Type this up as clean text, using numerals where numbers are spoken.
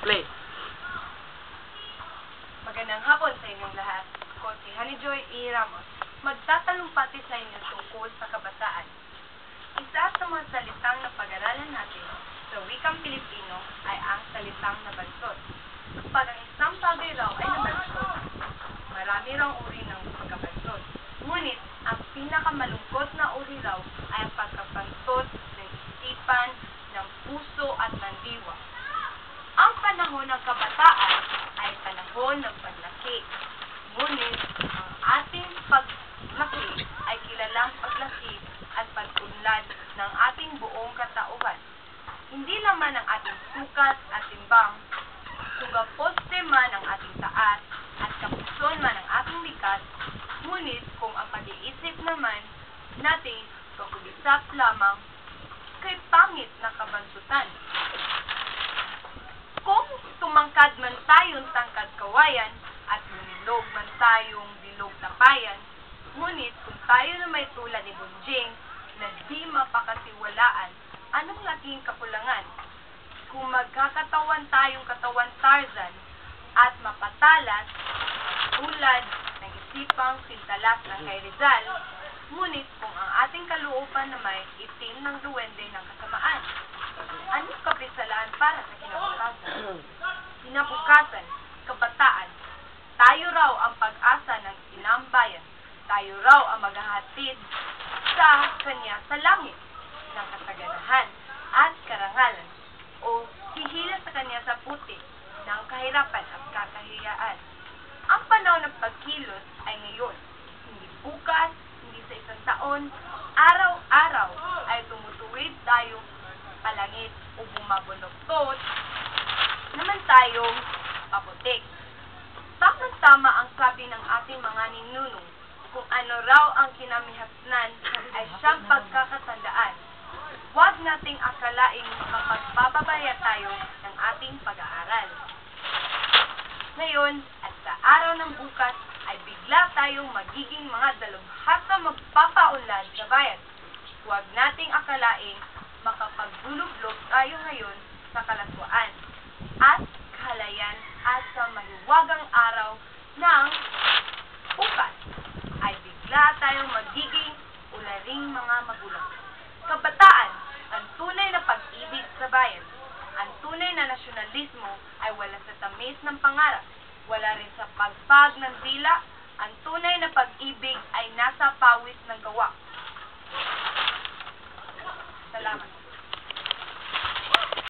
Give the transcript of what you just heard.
Play. Magandang hapon sa inyong lahat. Ako si Honeyjoy E. Ramos. Magtatalumpati sa inyo tungkol sa kabataan. Isa sa mga salitang na pag-aralan natin sa wikang Pilipino ay ang salitang nabansot. Pag ang isang bagay raw ay nabansot, marami raw uri ng pagkabansot. Ngunit, ang pinakamalungkot na uri raw ay ang pagkabansot ng isipan, ng puso at ng diwa. Ang panahon ng kabataan ay panahon ng paglaki. Ngunit, ang ating paglaki ay kilalang paglaki at pag-unlad ng ating buong katauhan. Hindi naman ang ating sukat at timbang, kung poste man ang ating taas at kapuson man ang ating likat, ngunit kung ang pag-iisip naman natin kakulisap lamang kay pangit na kabansutan. Kung tumangkad man tayong tangkad kawayan at lumilog man tayong bilog tapayan, ngunit kung tayo na may tulad ni Bunjing na di mapakasiwalaan, anong laking kakulangan? Kung magkakatawan tayong katawan Tarzan at mapatalas tulad ng isipang sintalas ng kay Rizal, ngunit kung ang ating kalooban na may itim ng duwende ng kasamaan, anong kapisalaan para sa kinabukasan? Kinabukasan, kabataan, tayo raw ang pag-asa ng sinambayan. Tayo raw ang maghahatid sa kanya sa langit ng kasaganahan at karangalan o hihila sa kanya sa puti ng kahirapan at kakahiyaan. Ang panahon ng pagkilos ay ngayon, hindi bukas, hindi sa isang taon, araw-araw ay tumutuwid tayong palangit o bumabuloktot naman tayong paputik. Tamang-tama ang sabi ng ating mga ninunong, kung ano raw ang kinamihasnan ay siyang pagkakatandaan. Huwag nating akalaing mapagpapabaya tayo ng ating pag-aaral. Ngayon at sa araw ng bukas ay bigla tayong magiging mga dalubhasa magpapaunlad sa bayan. Huwag nating akalaing makapagbulublog tayo ngayon sa kalatwaan at kahalayan at sa mahiwagang araw ng bukas ay bigla tayong magiging ularing mga magulang. Kabataan, ang tunay na pag-ibig sa bayan. Ang tunay na nasyonalismo ay wala sa tamis ng pangarap, wala rin sa pagpag ng dila. Ang tunay na pag-ibig ay nasa pawis ng gawa. Salamat.